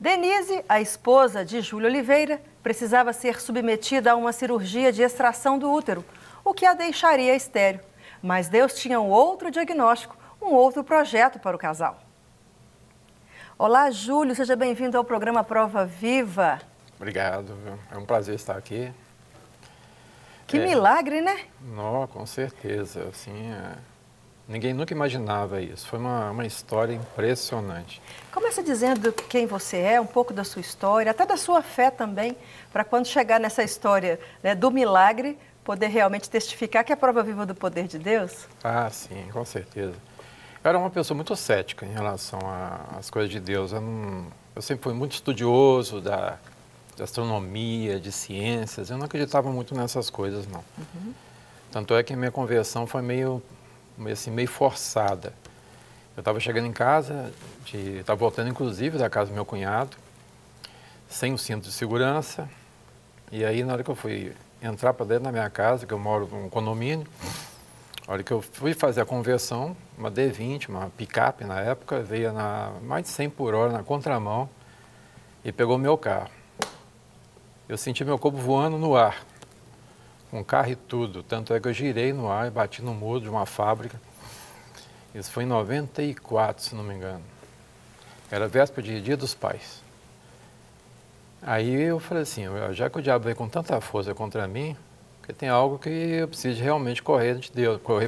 Denise, a esposa de Júlio Oliveira, precisava ser submetida a uma cirurgia de extração do útero, o que a deixaria estéril. Mas Deus tinha um outro diagnóstico, um outro projeto para o casal. Olá, Júlio, seja bem-vindo ao programa Prova Viva. Obrigado, é um prazer estar aqui. Que milagre, né? Não, com certeza, assim, ninguém nunca imaginava isso, foi uma história impressionante. Começa dizendo quem você é, um pouco da sua história, até da sua fé também, para quando chegar nessa história, né, do milagre, poder realmente testificar que é a prova viva do poder de Deus. Ah, sim, com certeza. Eu era uma pessoa muito cética em relação às coisas de Deus. Eu sempre fui muito estudioso de astronomia, de ciências. Eu não acreditava muito nessas coisas, não. Uhum. Tanto é que a minha conversão foi meio forçada. Eu estava chegando em casa, estava voltando inclusive da casa do meu cunhado, sem o cinto de segurança. E aí, na hora que eu fui entrar para dentro da minha casa, que eu moro num condomínio, na hora que eu fui fazer a conversão, uma D20, uma picape na época, veio mais de 100 por hora na contramão e pegou meu carro. Eu senti meu corpo voando no ar, com o carro e tudo. Tanto é que eu girei no ar e bati no muro de uma fábrica. Isso foi em 94, se não me engano. Era véspera de Dia dos Pais. Aí eu falei assim, já que o diabo veio com tanta força contra mim, porque tem algo que eu preciso realmente correr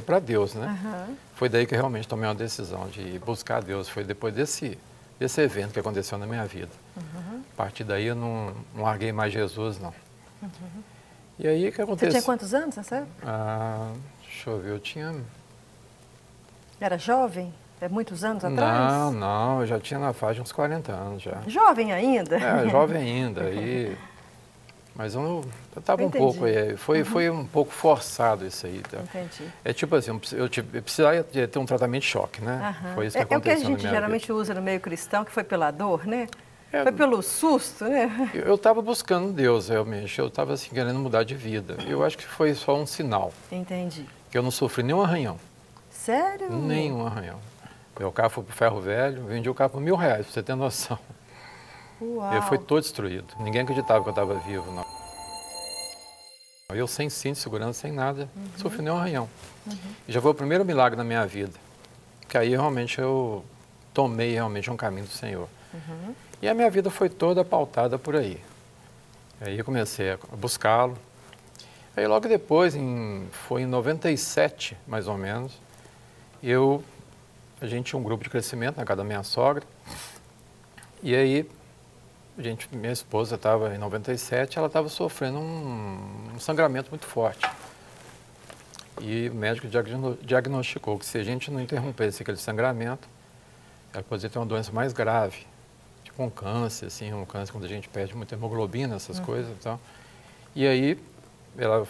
para Deus, né? Uhum. Foi daí que eu realmente tomei uma decisão de buscar Deus. Foi depois desse evento que aconteceu na minha vida. Uhum. A partir daí eu não larguei mais Jesus, não. Uhum. E aí o que aconteceu? Você tinha quantos anos, você sabe? Deixa eu ver, eu tinha... Era jovem? É muitos anos atrás? Não, eu já tinha na faixa de uns 40 anos já. Jovem ainda? É, jovem ainda. Mas eu estava um pouco... Foi um pouco forçado isso aí. Tá? Entendi. É tipo assim, eu precisava ter um tratamento de choque, né? Uhum. Foi isso que aconteceu. É o que a gente geralmente usa no meio cristão, que foi pela dor, né? Foi pelo susto, né? Eu estava buscando Deus, realmente. Eu estava assim, querendo mudar de vida. Eu acho que foi só um sinal. Entendi. Que eu não sofri nenhum arranhão. Sério? Nenhum arranhão. Meu carro foi para o ferro velho, vendi o carro por R$1.000, para você ter noção. Uau. Ele foi todo destruído. Ninguém acreditava que eu estava vivo, não. Eu sem cinto de segurança, sem nada, sofri nenhum arranhão. E já foi o primeiro milagre na minha vida. Que aí realmente eu tomei realmente um caminho do Senhor. E a minha vida foi toda pautada por aí. Aí eu comecei a buscá-lo. Aí logo depois, foi em 97, mais ou menos, a gente tinha um grupo de crescimento na casa da minha sogra. E aí, minha esposa estava em 97, ela estava sofrendo um sangramento muito forte. E o médico diagnosticou que se a gente não interrompesse aquele sangramento, ela poderia ter uma doença mais grave, tipo um câncer, assim, um câncer quando a gente perde muita hemoglobina, essas coisas e tal. E aí, ela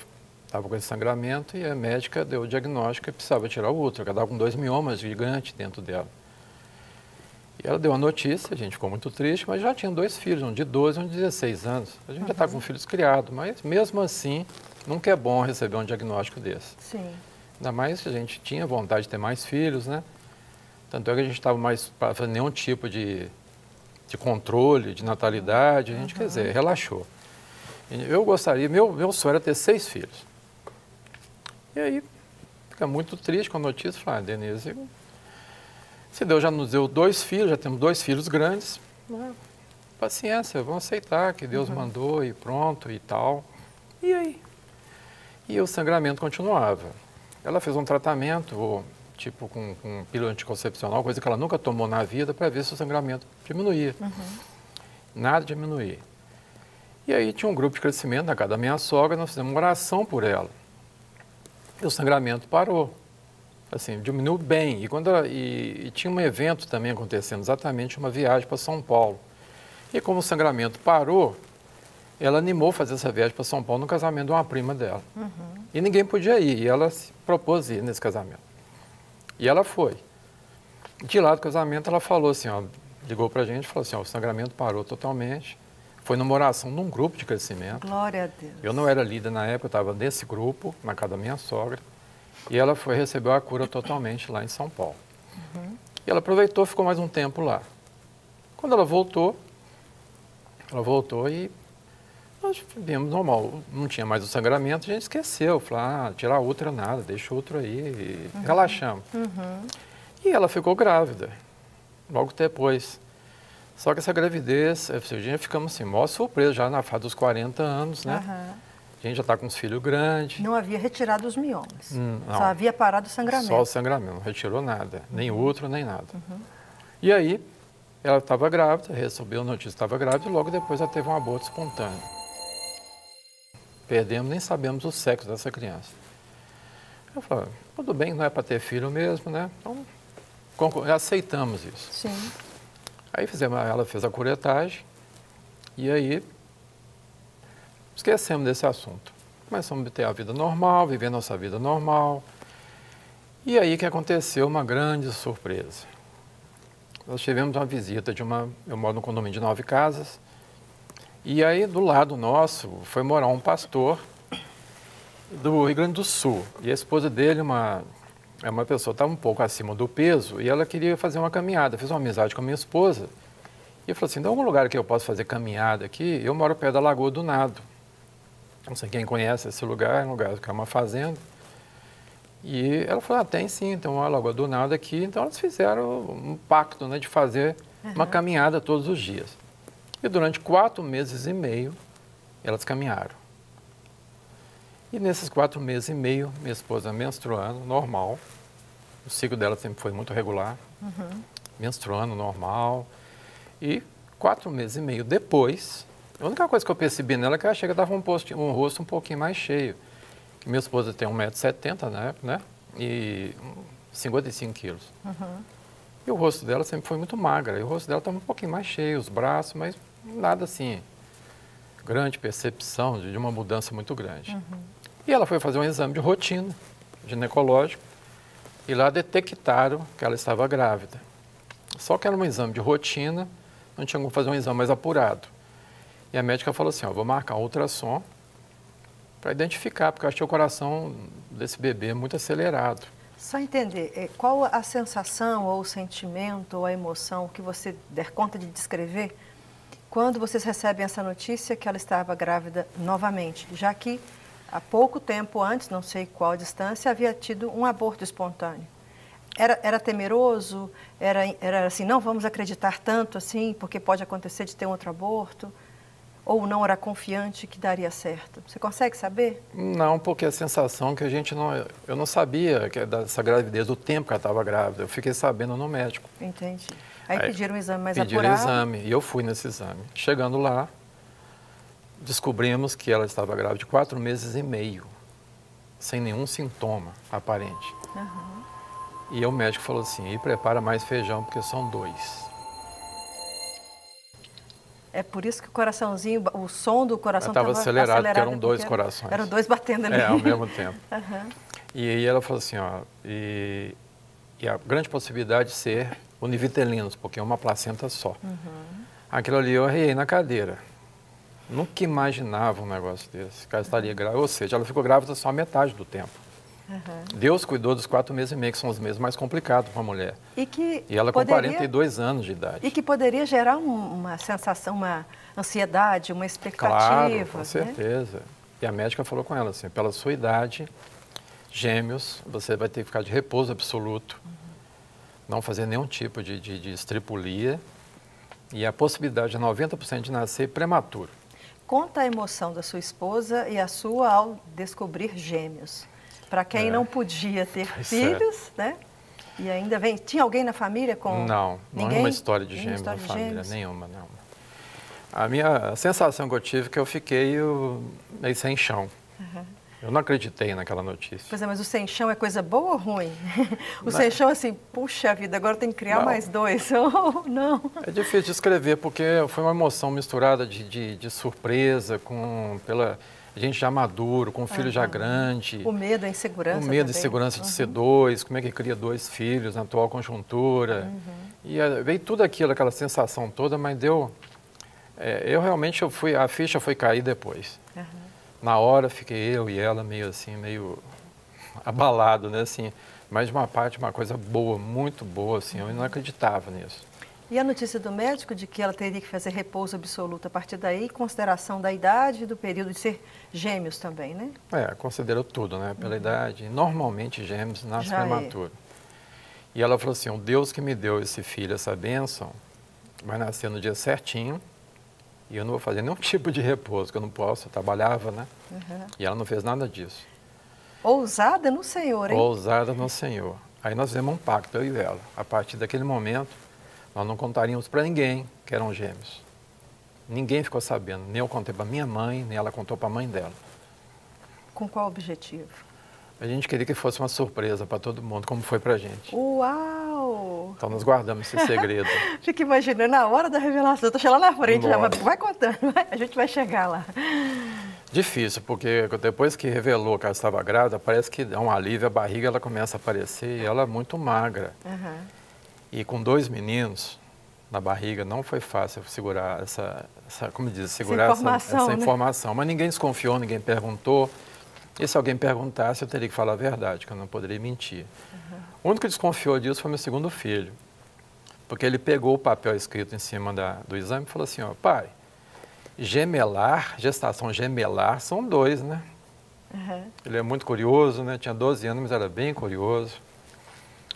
estava com esse sangramento e a médica deu o diagnóstico que precisava tirar o útero, que ela estava com 2 miomas gigantes dentro dela. E ela deu a notícia, a gente ficou muito triste, mas já tinha 2 filhos, um de 12 e um de 16 anos. A gente já está com filhos criados, mas mesmo assim, nunca é bom receber um diagnóstico desse. Sim. Ainda mais que a gente tinha vontade de ter mais filhos, né? Tanto é que a gente estava mais para fazer nenhum tipo de controle, de natalidade, a gente, quer dizer, relaxou. Eu gostaria, meu sonho era ter 6 filhos. E aí, fica muito triste com a notícia, falar, Denise, se Deus já nos deu 2 filhos, já temos 2 filhos grandes, paciência, vamos aceitar que Deus mandou e pronto e tal. E aí? E o sangramento continuava. Ela fez um tratamento, tipo com pílula anticoncepcional, coisa que ela nunca tomou na vida, para ver se o sangramento diminuía. Nada diminuía. E aí tinha um grupo de crescimento na casa da minha sogra, nós fizemos uma oração por ela. E o sangramento parou. Assim, diminuiu bem. E tinha um evento também acontecendo, exatamente uma viagem para São Paulo. E como o sangramento parou, ela animou a fazer essa viagem para São Paulo no casamento de uma prima dela. E ninguém podia ir, e ela se propôs ir nesse casamento. E ela foi. De lá do casamento, ela falou assim, ó, ligou para a gente e falou assim, ó, o sangramento parou totalmente. Foi numa oração num grupo de crescimento. Glória a Deus. Eu não era líder na época, eu estava nesse grupo, na casa da minha sogra. E ela recebeu a cura totalmente lá em São Paulo. E ela aproveitou e ficou mais um tempo lá. Quando ela voltou, Ela voltou e nós vimos normal. Não tinha mais o sangramento, a gente esqueceu. Falou, tirar útero nada, deixa o útero aí e relaxamos. E ela ficou grávida, logo depois. Só que essa gravidez, a gente ficamos assim, maior surpresa, já na fase dos 40 anos, né? A gente já está com os filhos grandes. Não havia retirado os miomas, Não. Só havia parado o sangramento. Só o sangramento, não retirou nada, nem útero, nem nada. E aí, ela estava grávida, recebeu a notícia que estava grávida e logo depois ela teve um aborto espontâneo. Perdemos, nem sabemos o sexo dessa criança. Eu falei, tudo bem, não é para ter filho mesmo, né? Então, aceitamos isso. Sim. Aí ela fez a curetagem e aí esquecemos desse assunto. Começamos a ter a vida normal, viver a nossa vida normal. E aí que aconteceu uma grande surpresa. Nós tivemos uma visita eu moro num condomínio de 9 casas, e aí do lado nosso foi morar um pastor do Rio Grande do Sul. E a esposa dele, é uma pessoa, estava um pouco acima do peso, e ela queria fazer uma caminhada. Fez uma amizade com a minha esposa, e falou assim, tem algum lugar que eu possa fazer caminhada aqui? Eu moro perto da Lagoa do Nado. Não sei quem conhece esse lugar, é um lugar que é uma fazenda. E ela falou, tem sim, tem uma Lagoa do Nado aqui. Então elas fizeram um pacto, né, de fazer uma caminhada todos os dias. E durante 4 meses e meio, elas caminharam. E nesses 4 meses e meio, minha esposa menstruando, normal. O ciclo dela sempre foi muito regular. Menstruando, normal. E 4 meses e meio depois, a única coisa que eu percebi nela é que ela chega e dava um rosto um pouquinho mais cheio. Que minha esposa tem 1,70 m na época, né? E 55 quilos. E o rosto dela sempre foi muito magra. E o rosto dela estava um pouquinho mais cheio, os braços, mas nada assim, grande percepção de uma mudança muito grande. E ela foi fazer um exame de rotina, ginecológico, e lá detectaram que ela estava grávida. Só que era um exame de rotina, não tinha como fazer um exame mais apurado. E a médica falou assim, vou marcar um ultrassom para identificar, porque eu achei o coração desse bebê muito acelerado. Só entender, qual a sensação, ou o sentimento, ou a emoção que você der conta de descrever quando vocês recebem essa notícia que ela estava grávida novamente, já que há pouco tempo antes, não sei qual distância, havia tido um aborto espontâneo. Era temeroso? Era assim, não vamos acreditar tanto assim, porque pode acontecer de ter um outro aborto? Ou não era confiante que daria certo? Você consegue saber? Não, porque a sensação que eu não sabia dessa gravidez, do tempo que ela estava grávida. Eu fiquei sabendo no médico. Entendi. Aí pediram um exame mais apurado? Pediram exame, e eu fui nesse exame. Chegando lá, descobrimos que ela estava grávida de 4 meses e meio, sem nenhum sintoma aparente. E o médico falou assim, prepara mais feijão, porque são 2. É por isso que o coraçãozinho, o som do coração estava acelerado, porque eram 2 corações. Eram 2 batendo ali. Ao mesmo tempo. E aí ela falou assim, e a grande possibilidade de ser univitelinos, porque é uma placenta só. Aquilo ali eu arrei na cadeira. Nunca imaginava um negócio desse, que ela estaria grávida. Ou seja, ela ficou grávida só a metade do tempo. Deus cuidou dos 4 meses e meio, que são os meses mais complicados para a mulher. E ela com 42 anos de idade. E que poderia gerar uma sensação, uma ansiedade, uma expectativa. Claro, com certeza. E a médica falou com ela assim, pela sua idade, gêmeos, você vai ter que ficar de repouso absoluto, não fazer nenhum tipo de estripulia, e a possibilidade de 90% de nascer prematuro. Conta a emoção da sua esposa e a sua ao descobrir gêmeos. Para quem não podia ter filhos, né? E ainda vem... Tinha alguém na família com... Não, nenhuma história de gêmeos na família, nenhuma. A sensação que eu tive é que eu fiquei meio sem chão. Eu não acreditei naquela notícia. Pois é, mas o sem chão é coisa boa ou ruim? O sem chão, assim, puxa vida, agora tem que criar mais 2. Ou não? É difícil de escrever, porque foi uma emoção misturada de surpresa, pela gente já maduro, com um filho já grande. O medo, a insegurança. O medo e insegurança de ser 2, como é que cria 2 filhos na atual conjuntura. E veio tudo aquilo, aquela sensação toda, mas deu... eu realmente, a ficha foi cair depois. Na hora fiquei eu e ela meio assim, meio abalado, né, assim. Mas de uma parte, uma coisa boa, muito boa, assim, eu não acreditava nisso. E a notícia do médico de que ela teria que fazer repouso absoluto a partir daí, em consideração da idade e do período de ser gêmeos também, né? Considerou tudo, né? Pela idade. Normalmente, gêmeos nascem Já prematuro. E ela falou assim, o Deus que me deu esse filho, essa bênção, vai nascer no dia certinho e eu não vou fazer nenhum tipo de repouso, que eu não posso, eu trabalhava, né? E ela não fez nada disso. Ousada no Senhor, hein? Ousada no Senhor. Aí nós fizemos um pacto, eu e ela. A partir daquele momento, nós não contaríamos para ninguém que eram gêmeos. Ninguém ficou sabendo. Nem eu contei para minha mãe, nem ela contou para a mãe dela. Com qual objetivo? A gente queria que fosse uma surpresa para todo mundo, como foi para a gente. Uau! Então nós guardamos esse segredo. Fico imaginando a hora da revelação. Estou chegando lá na frente, já, Nossa. vai contando, a gente vai chegar lá. Difícil, porque depois que revelou que ela estava grávida, parece que dá um alívio, a barriga ela começa a aparecer e ela é muito magra. E com 2 meninos na barriga, não foi fácil segurar segurar essa informação. Mas ninguém desconfiou, ninguém perguntou. E se alguém perguntasse, eu teria que falar a verdade, que eu não poderia mentir. O único que desconfiou disso foi meu segundo filho. Porque ele pegou o papel escrito em cima do exame e falou assim, ó, pai, gestação gemelar são 2, né? Ele é muito curioso, né? Tinha 12 anos, mas era bem curioso.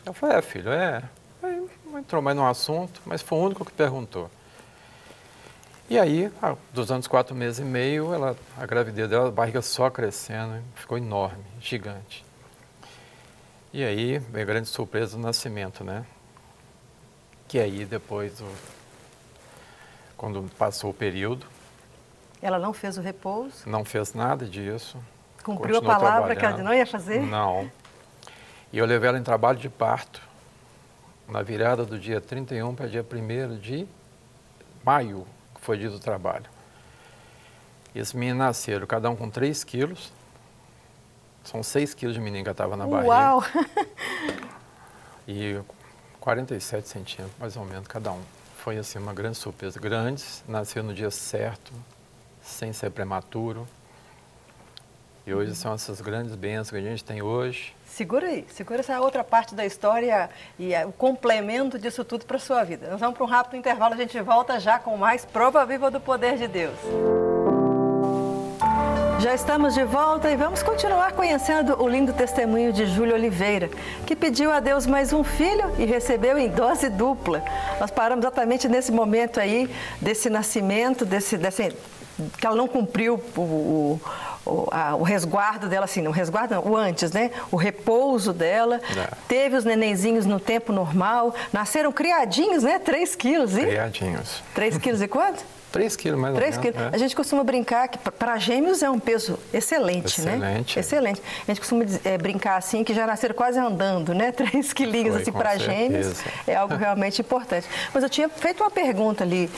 Eu falei, filho, Aí entrou mais no assunto, mas foi o único que perguntou. E aí, dos anos 4 meses e meio, a gravidez dela, a barriga só crescendo, ficou enorme, gigante. E aí, veio a grande surpresa do nascimento, né? Que aí, depois, quando passou o período... Ela não fez o repouso? Não fez nada disso. Cumpriu a palavra que ela não ia fazer? Não. E eu levei ela em trabalho de parto, na virada do dia 31 para dia 1º de maio, que foi dia do trabalho. E esses meninos nasceram, cada um com 3 quilos. São 6 quilos de menino que estava na barriga. Uau! E 47 centímetros, mais ou menos, cada um. Foi, assim, uma grande surpresa. Grandes, nasceu no dia certo, sem ser prematuro. E hoje são essas grandes bênçãos que a gente tem hoje. Segura aí, segura essa outra parte da história e o complemento disso tudo para a sua vida. Nós vamos para um rápido intervalo, a gente volta já com mais Prova Viva do Poder de Deus. Já estamos de volta e vamos continuar conhecendo o lindo testemunho de Júlia Oliveira, que pediu a Deus mais um filho e recebeu em dose dupla. Nós paramos exatamente nesse momento aí, desse nascimento, que ela não cumpriu o resguardo dela, assim, não, o resguardo não, o antes, né? O repouso dela, teve os nenenzinhos no tempo normal, nasceram criadinhos, né? 3 quilos, hein? Criadinhos. 3 quilos e quanto? 3 quilos, mais ou menos. 3 quilos. A gente costuma brincar que para gêmeos é um peso excelente, né? Excelente. A gente costuma brincar assim, que já nasceram quase andando, né? 3 quilinhos assim para gêmeos é algo realmente importante. Mas eu tinha feito uma pergunta ali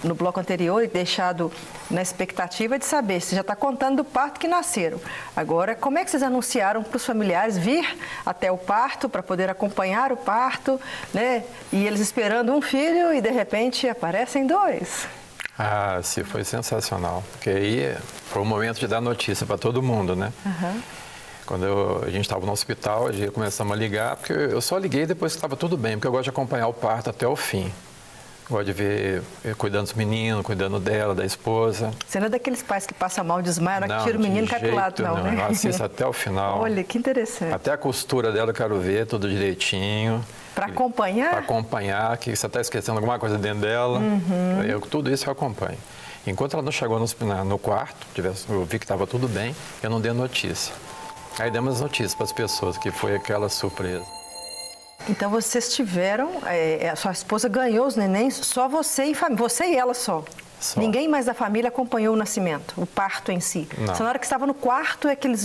no bloco anterior e deixado na expectativa de saber se já está contando do parto que nasceram. Agora, como é que vocês anunciaram para os familiares vir até o parto, para poder acompanhar o parto, né? E eles esperando um filho e de repente aparecem 2. Ah, sim, foi sensacional, porque aí foi o momento de dar notícia para todo mundo, né? Quando a gente estava no hospital, a gente começamos a ligar, porque eu só liguei depois que estava tudo bem, porque eu gosto de acompanhar o parto até o fim. Gosto de ver, cuidando dos meninos, cuidando dela, da esposa. Você não é daqueles pais que passam mal, desmaia, que tira o menino e cai pro lado, não, né? Eu assisto até o final. Olha, que interessante. Até a costura dela eu quero ver, tudo direitinho. Para acompanhar? Para acompanhar, que você está esquecendo alguma coisa dentro dela. Tudo isso eu acompanho. Enquanto ela não chegou no quarto, eu vi que estava tudo bem, eu não dei notícia. Aí demos notícias para as pessoas, que foi aquela surpresa. Então vocês tiveram, a sua esposa ganhou os nenéns, só você e ela só? Ninguém mais da família acompanhou o nascimento, o parto em si? Não. Só na hora que estava no quarto é que eles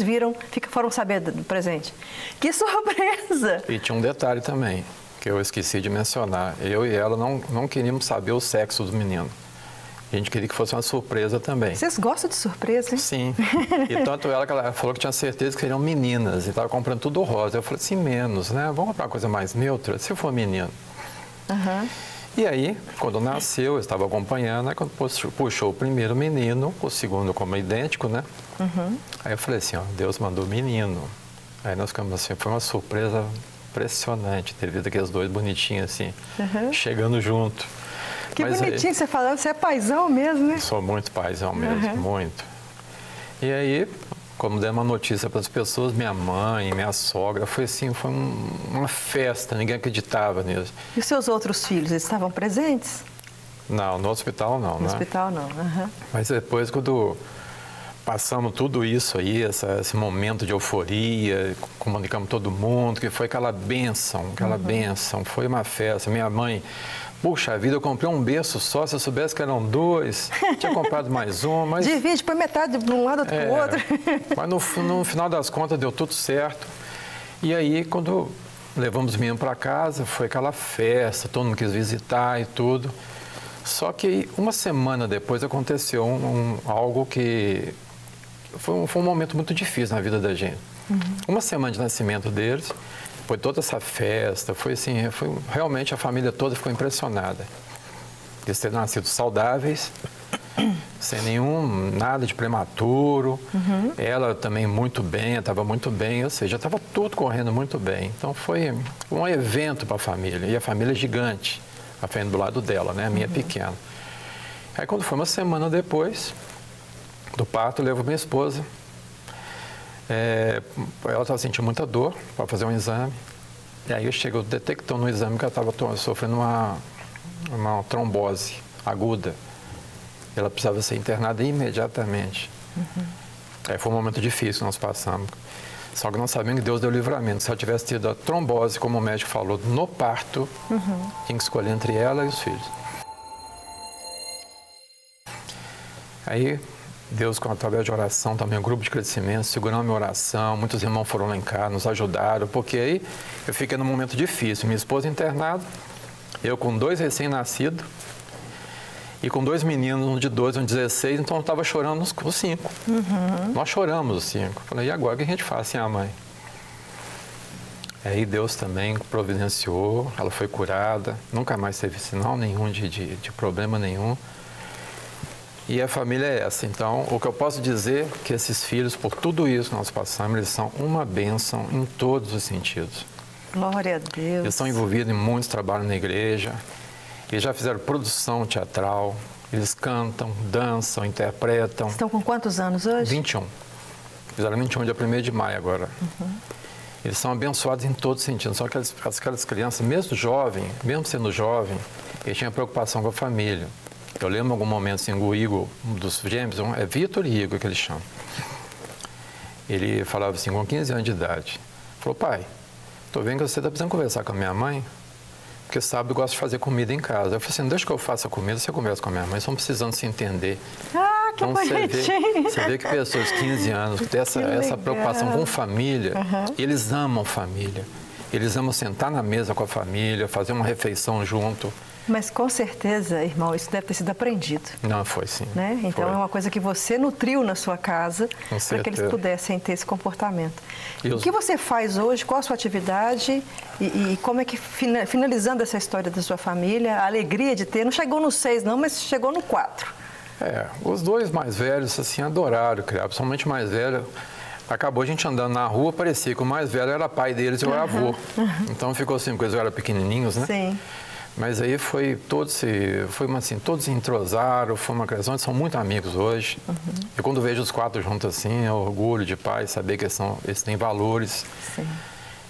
foram saber do presente. Que surpresa! E tinha um detalhe também, que eu esqueci de mencionar. Eu e ela não queríamos saber o sexo do menino. A gente queria que fosse uma surpresa também. Vocês gostam de surpresa, hein? Sim. E tanto ela que ela falou que tinha certeza que seriam meninas e estava comprando tudo rosa. Eu falei assim, menos, né? Vamos comprar uma coisa mais neutra, se for menino. E aí, quando nasceu, eu estava acompanhando, aí quando puxou o primeiro menino, o segundo como idêntico, né? Aí eu falei assim, ó, Deus mandou menino. Aí nós ficamos assim, foi uma surpresa impressionante ter visto aqueles dois bonitinhos assim, chegando junto. Que mas bonitinho você falando, você é paizão mesmo, né? Sou muito paizão mesmo, muito. E aí, como dei uma notícia para as pessoas, minha mãe, minha sogra, foi assim, foi uma festa, ninguém acreditava nisso. E os seus outros filhos, eles estavam presentes? Não, no hospital não, né? No hospital não, Mas depois, quando passamos tudo isso aí, esse momento de euforia, comunicamos todo mundo, que foi aquela bênção, foi uma festa. Minha mãe, puxa vida, eu comprei um berço só, se eu soubesse que eram dois, tinha comprado mais um, mas... Divide, põe metade de um lado, outro pro outro. Mas no final das contas deu tudo certo. E aí, quando levamos o menino para casa, foi aquela festa, todo mundo quis visitar e tudo. Só que uma semana depois aconteceu algo que foi um momento muito difícil na vida da gente. Uma semana de nascimento deles, foi toda essa festa, foi assim, realmente a família toda ficou impressionada. Eles terem nascido saudáveis, sem nada de prematuro. Ela também muito bem, estava muito bem, ou seja, estava tudo correndo muito bem. Então foi um evento para a família, e a família é gigante. A família do lado dela, né? A minha pequena. Aí quando foi uma semana depois do parto, eu levo minha esposa. Ela estava sentindo muita dor para fazer um exame. E aí eu chego, detectou no exame que ela estava sofrendo uma trombose aguda. Ela precisava ser internada imediatamente. Aí foi um momento difícil que nós passamos. Só que nós sabemos que Deus deu livramento. Se ela tivesse tido a trombose, como o médico falou, no parto, tinha que escolher entre ela e os filhos. Aí, Deus, através de oração, também um grupo de crescimento, segurando a minha oração, muitos irmãos foram lá em casa, nos ajudaram, porque aí eu fiquei num momento difícil. Minha esposa internada, eu com 2 recém-nascidos, e com 2 meninos, um de 12 e um de 16, então eu estava chorando os 5. Nós choramos os 5. Falei, e agora o que a gente faz sem a mãe? Aí Deus também providenciou, ela foi curada, nunca mais teve sinal nenhum de problema nenhum. E a família é essa. Então, o que eu posso dizer é que esses filhos, por tudo isso que nós passamos, eles são uma bênção em todos os sentidos. Glória a Deus. Eles estão envolvidos em muitos trabalhos na igreja. Eles já fizeram produção teatral, eles cantam, dançam, interpretam. Estão com quantos anos hoje? 21. Fizeram 21, dia 1º de maio agora. Eles são abençoados em todos os sentidos. Só que aquelas crianças, mesmo sendo jovem, eles tinham preocupação com a família. Eu lembro em algum momento, assim, o Igor, um dos gêmeos, é Vitor e Igor que eles chamam. Ele falava assim, com 15 anos de idade, falou, pai, tô vendo que você está precisando conversar com a minha mãe, porque sabe, eu gosto de fazer comida em casa. Eu falei assim, deixa que eu faça comida, você conversa com a minha mãe, estão precisando se entender. Ah, que então, você vê que pessoas de 15 anos que têm essa preocupação com família, eles amam família. Eles amam sentar na mesa com a família, fazer uma refeição junto. Mas com certeza, irmão, isso deve ter sido aprendido. Não, foi sim. Né? Então foi. É uma coisa que você nutriu na sua casa para que eles pudessem ter esse comportamento. O que você faz hoje? Qual a sua atividade? E como é que, finalizando essa história da sua família, a alegria de ter, não chegou no 6 não, mas chegou no 4. Os 2 mais velhos, assim, adoraram criar, principalmente o mais velho. Acabou a gente andando na rua, parecia que o mais velho era pai deles e eu era avô. Então ficou assim, porque eles eram pequenininhos, né? Sim. Mas aí todos se entrosaram, foi uma criação, eles são muito amigos hoje. E quando vejo os 4 juntos assim, é orgulho de pai, saber que eles têm valores. Sim.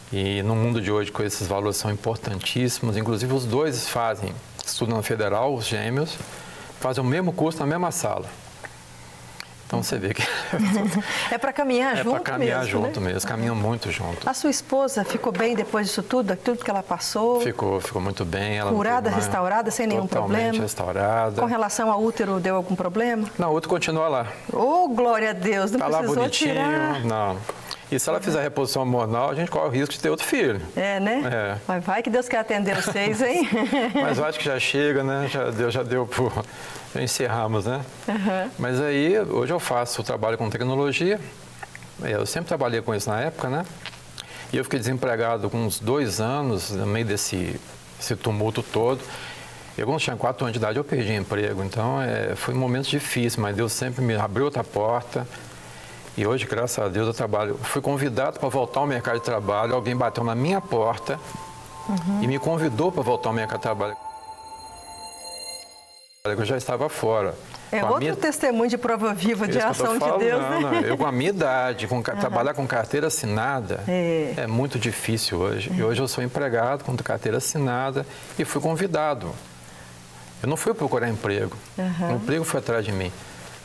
E no mundo de hoje, esses valores são importantíssimos. Inclusive, os 2 estudam na Federal, os gêmeos, fazem o mesmo curso na mesma sala. Então você vê que... É para caminhar junto mesmo. É para caminhar junto mesmo, eles caminham muito junto. A sua esposa ficou bem depois disso tudo que ela passou? Ficou muito bem. Ela curada, restaurada, sem nenhum problema? Totalmente restaurada. Com relação ao útero, deu algum problema? Não, o útero continua lá. Oh, glória a Deus, não precisou lá bonitinho, tirar. Não. E se ela fizer reposição hormonal, a gente corre o risco de ter outro filho. É, né? É. Mas vai que Deus quer atender vocês, hein? Mas eu acho que já chega, né? Já deu por... Já encerramos, né? Mas aí, hoje eu faço trabalho com tecnologia. Eu sempre trabalhei com isso na época, né? E eu fiquei desempregado com uns 2 anos, no meio desse tumulto todo. Eu, quando tinha 4 anos de idade, eu perdi emprego. Então, foi um momento difícil, mas Deus sempre me abriu outra porta. E hoje, graças a Deus, eu trabalho. Fui convidado para voltar ao mercado de trabalho, alguém bateu na minha porta e me convidou para voltar ao mercado de trabalho. Eu já estava fora. É outro testemunho de prova viva de ação de Deus, né? Eu, com a minha idade, trabalhar com carteira assinada é muito difícil hoje. E hoje eu sou empregado com carteira assinada e fui convidado. Eu não fui procurar emprego. O emprego foi atrás de mim.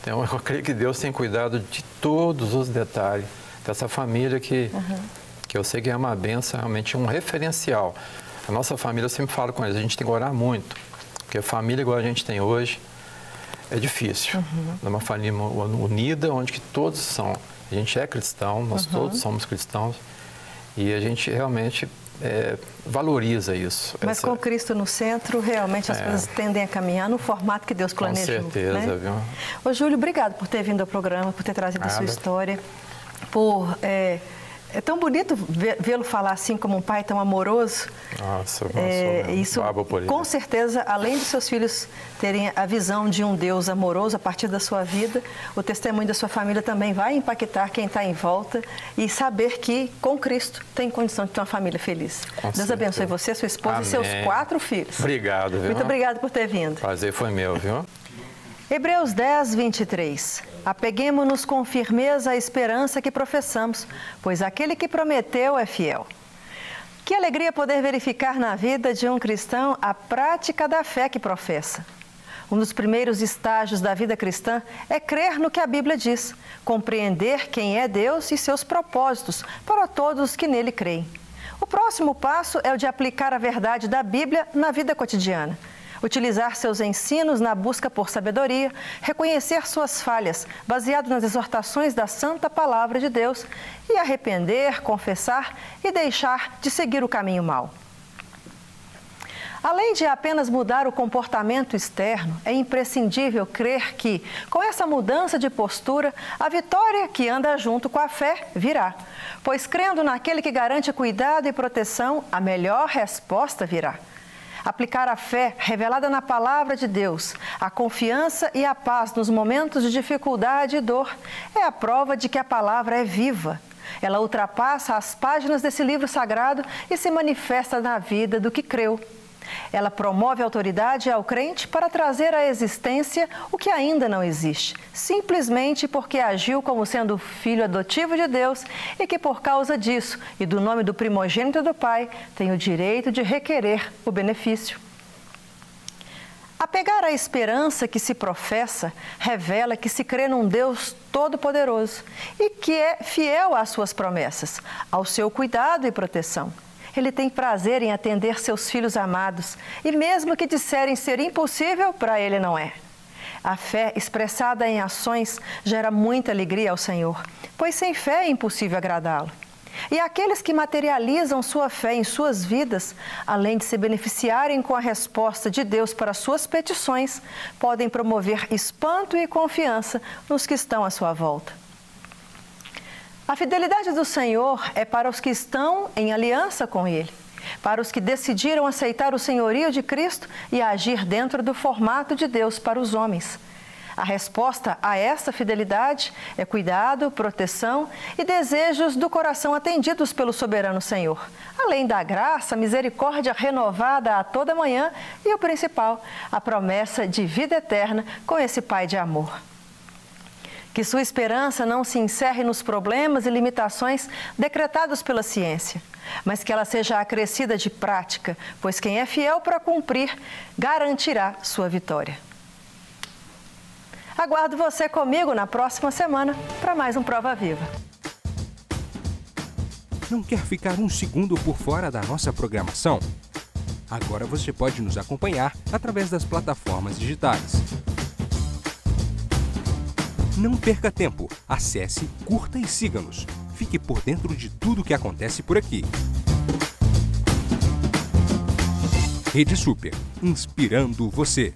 Então, eu creio que Deus tem cuidado de todos os detalhes dessa família que eu sei que é uma bênção, realmente um referencial. A nossa família, eu sempre falo com eles, a gente tem que orar muito. Porque a família igual a gente tem hoje é difícil. É uma família unida, onde que todos são. A gente é cristão, nós todos somos cristãos. E a gente realmente valoriza isso. Mas com Cristo no centro, realmente as coisas tendem a caminhar no formato que Deus planejou. Com certeza, né? Viu? Ô, Júlio, obrigado por ter vindo ao programa, por ter trazido a sua história, É tão bonito vê-lo falar assim como um pai tão amoroso. Nossa, isso, com certeza, além de seus filhos terem a visão de um Deus amoroso a partir da sua vida, o testemunho da sua família também vai impactar quem está em volta e saber que, com Cristo, tem condição de ter uma família feliz. Deus abençoe você, sua esposa e seus 4 filhos. Obrigado, viu? Muito obrigado por ter vindo. Prazer foi meu, viu? Hebreus 10, 23. Apeguemo-nos com firmeza à esperança que professamos, pois aquele que prometeu é fiel. Que alegria poder verificar na vida de um cristão a prática da fé que professa. Um dos primeiros estágios da vida cristã é crer no que a Bíblia diz, compreender quem é Deus e seus propósitos para todos os que nele creem. O próximo passo é o de aplicar a verdade da Bíblia na vida cotidiana. Utilizar seus ensinos na busca por sabedoria, reconhecer suas falhas, baseado nas exortações da Santa Palavra de Deus, e arrepender, confessar e deixar de seguir o caminho mau. Além de apenas mudar o comportamento externo, é imprescindível crer que, com essa mudança de postura, a vitória que anda junto com a fé virá. Pois crendo naquele que garante cuidado e proteção, a melhor resposta virá. Aplicar a fé revelada na palavra de Deus, a confiança e a paz nos momentos de dificuldade e dor, é a prova de que a palavra é viva. Ela ultrapassa as páginas desse livro sagrado e se manifesta na vida do que creu. Ela promove autoridade ao crente para trazer à existência o que ainda não existe, simplesmente porque agiu como sendo filho adotivo de Deus e que, por causa disso e do nome do primogênito do Pai, tem o direito de requerer o benefício. Apegar à esperança que se professa revela que se crê num Deus todo-poderoso e que é fiel às suas promessas, ao seu cuidado e proteção. Ele tem prazer em atender seus filhos amados e mesmo que disserem ser impossível, para ele não é. A fé expressada em ações gera muita alegria ao Senhor, pois sem fé é impossível agradá-lo. E aqueles que materializam sua fé em suas vidas, além de se beneficiarem com a resposta de Deus para suas petições, podem promover espanto e confiança nos que estão à sua volta. A fidelidade do Senhor é para os que estão em aliança com Ele, para os que decidiram aceitar o senhorio de Cristo e agir dentro do formato de Deus para os homens. A resposta a essa fidelidade é cuidado, proteção e desejos do coração atendidos pelo soberano Senhor, além da graça, misericórdia renovada a toda manhã e o principal, a promessa de vida eterna com esse Pai de amor. Que sua esperança não se encerre nos problemas e limitações decretados pela ciência, mas que ela seja acrescida de prática, pois quem é fiel para cumprir garantirá sua vitória. Aguardo você comigo na próxima semana para mais um Prova Viva. Não quer ficar um segundo por fora da nossa programação? Agora você pode nos acompanhar através das plataformas digitais. Não perca tempo, acesse, curta e siga-nos. Fique por dentro de tudo o que acontece por aqui. Rede Super, inspirando você.